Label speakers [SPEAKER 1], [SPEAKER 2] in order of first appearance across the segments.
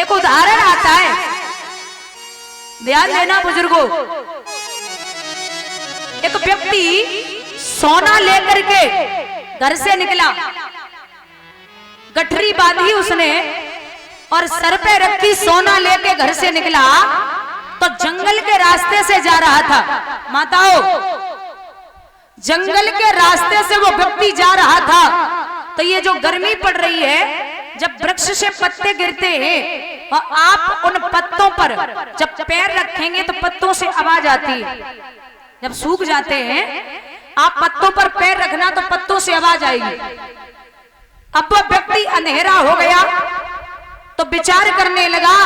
[SPEAKER 1] एक उदाहरण आता है, ध्यान देना बुजुर्गों। एक व्यक्ति सोना लेकर के घर से निकला, गठरी बांधी उसने और सर पे रखी, सोना लेके घर से निकला तो जंगल के रास्ते से जा रहा था। माताओं, जंगल के रास्ते से वो व्यक्ति जा रहा था। तो ये जो गर्मी पड़ रही है, जब वृक्ष से पत्ते गिरते हैं और आप उन पत्तों पर जब पैर रखेंगे तो पत्तों से आवाज आती है। जब सूख जाते हैं आप पत्तों पर पैर रखना तो पत्तों से आवाज आएगी। अब वो व्यक्ति अंधेरा हो गया तो विचार करने लगा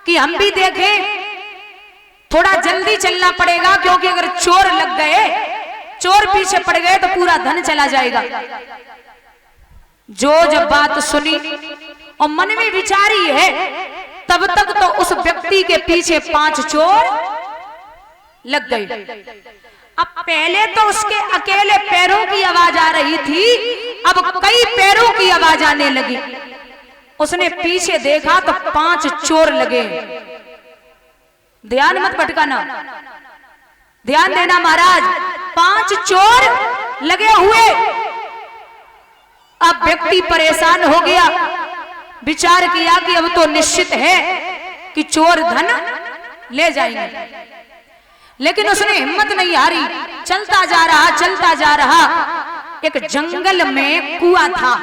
[SPEAKER 1] कि हम भी देखें, थोड़ा जल्दी चलना पड़ेगा, क्योंकि अगर चोर लग गए, चोर पीछे पड़ गए तो पूरा धन चला जाएगा। जो जब बात सुनी और मन में विचारी है, तब तक तो उस व्यक्ति के पीछे 5 चोर लग गए। अब पहले तो उसके अकेले पैरों की आवाज आ रही थी, अब कई पैरों की आवाज आने लगी। उसने पीछे देखा तो 5 चोर लगे। ध्यान मत भटकाना, ध्यान देना महाराज, 5 चोर लगे हुए। अब व्यक्ति परेशान हो गया, विचार किया कि अब तो निश्चित है कि चोर धन ले जाएंगे, लेकिन उसने हिम्मत नहीं हारी, चलता जा रहा, चलता जा रहा। एक जंगल में कुआं था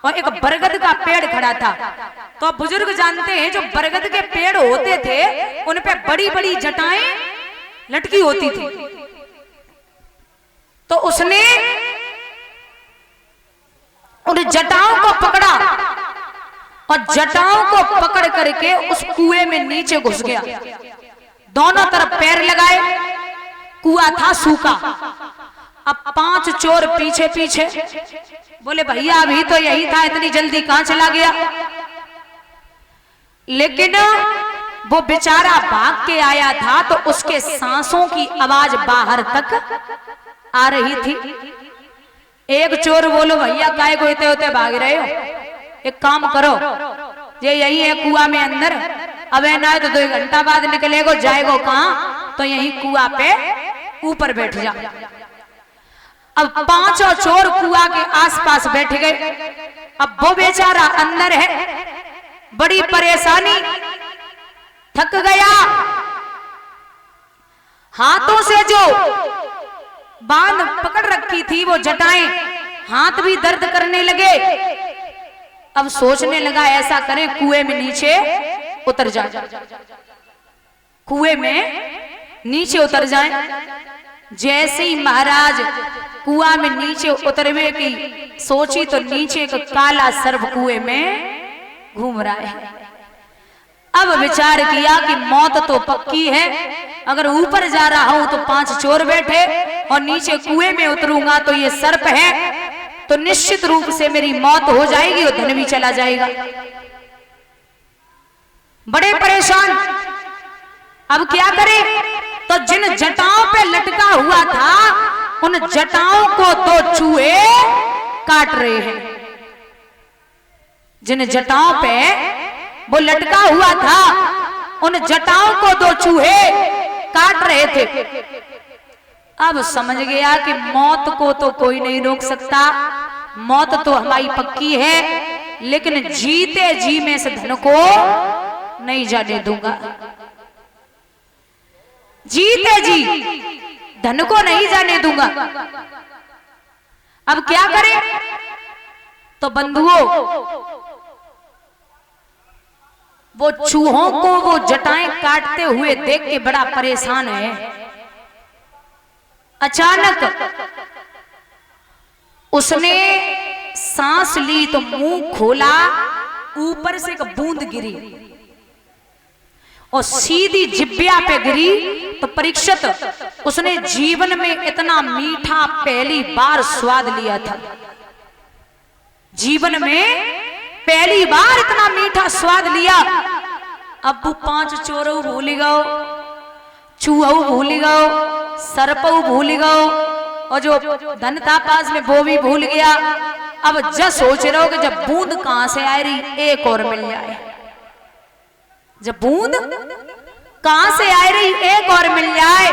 [SPEAKER 1] और एक बरगद का पेड़ खड़ा था। तो बुजुर्ग जानते हैं, जो बरगद के पेड़ होते थे उन पे बड़ी बड़ी जटाएं लटकी होती थी। तो उसने उन जटाओं को पकड़ा और जटाओं को पकड़ करके उस कुएं में नीचे घुस गया। दोनों तरफ पैर लगाए, कुआं था सूखा। अब 5 चोर पीछे पीछे। बोले भैया अभी तो यही था, इतनी जल्दी कहां चला गया? लेकिन वो बेचारा भाग के आया था तो उसके सांसों की आवाज बाहर तक आ रही थी। एक चोर बोलो भैया काहे को इतने होते भाग रहे हो, एक काम करो, ये यही है कुआं में अंदर, अब है ना तो 2 घंटा बाद निकलेगो, जाएगो कहां, तो यही कुआं पे ऊपर बैठ जा। अब 5 चोर कुआं के आसपास बैठ गए। अब वो बेचारा अंदर है, बड़ी परेशानी, थक गया, हाथों से जो बांध पकड़ रखी थी वो जटाएं, हाथ भी दर्द करने लगे। अब सोचने लगा ऐसा करें, कुएं में नीचे उतर जाए, कुएं में नीचे उतर जाएं। जैसे ही महाराज कुआं में नीचे उतरवे की सोची तो नीचे एक काला सर्प कुएं में घूम रहा है। अब विचार किया कि मौत तो पक्की है, अगर ऊपर जा रहा हूं तो 5 चोर बैठे और नीचे कुएं में उतरूंगा तो ये सर्प है, तो निश्चित रूप से मेरी मौत हो जाएगी और धन भी चला जाएगा। बड़े परेशान, अब क्या करें? तो जिन जटाओं पे लटका हुआ था उन जटाओं को 2 चूहे काट रहे हैं। जिन जटाओं पे वो लटका हुआ था उन जटाओं को 2 चूहे काट रहे थे। अब समझ गया कि मौत को तो कोई नहीं रोक सकता, मौत तो हमारी पक्की है, लेकिन जीते जी में इस धन को नहीं जाने दूंगा। जीते जी धन को नहीं जाने दूंगा। अब क्या करें? तो बंधुओं, वो चूहों को वो जटाएं काटते हुए देख के बड़ा परेशान है। अचानक उसने सांस ली तो मुंह खोला, ऊपर से एक बूंद गिरी और सीधी जिब्या पे गिरी। तो परीक्षित, उसने जीवन में इतना मीठा पहली बार स्वाद लिया था। जीवन में पहली बार इतना मीठा स्वाद लिया। अब वो 5 चोरों भूल गओ, चूहो भूल गओ, सर्पो भूल गओ, और जो धन था पास में वो भी भूल गया। अब जब सोच रहे हो कि जब बूंद कहां से आ रही, एक और मिल जाए, जब बूंद कहां से आ रही, एक और मिल जाए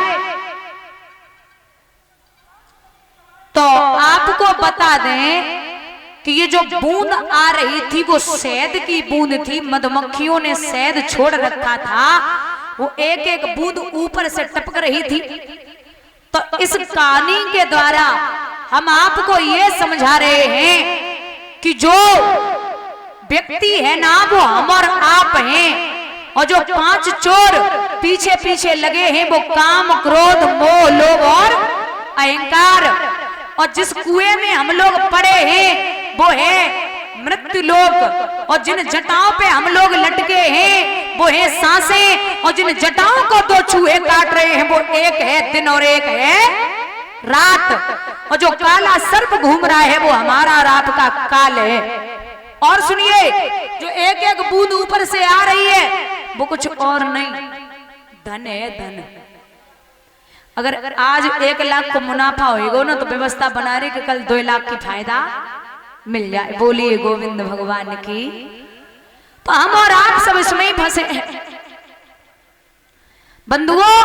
[SPEAKER 1] तो आपको बता दें कि ये जो बूंद आ रही थी वो शहद की बूंद थी। मधुमक्खियों ने शहद छोड़ रखा था, वो एक एक बूंद ऊपर से टपक रही थी। तो इस कहानी के द्वारा हम आपको ये समझा रहे हैं कि जो व्यक्ति है ना वो हम और आप हैं, और जो 5 चोर पीछे पीछे लगे हैं वो काम, क्रोध, मोह, लोभ और अहंकार। और जिस कुएं में हम लोग पड़े हैं वो है मृत्यु लोक, और जिन जटाओं पे हम लोग लटके हैं वो है सांसें, और जिन जटाओं को 2 चूहे काट रहे हैं वो एक है दिन और एक है रात। और जो काला सर्प घूम रहा है वो हमारा और आपका काल है। और सुनिए, जो एक एक बूंद ऊपर से आ रही है वो कुछ और नहीं, धन है, धन। अगर आज 1 लाख को मुनाफा होएगा ना तो व्यवस्था बना रही कि कल 2 लाख की फायदा मिल जाए। बोलिए गोविंद भगवान की। तो हम और आप सब इसमें ही फंसे हैं बंधुओं।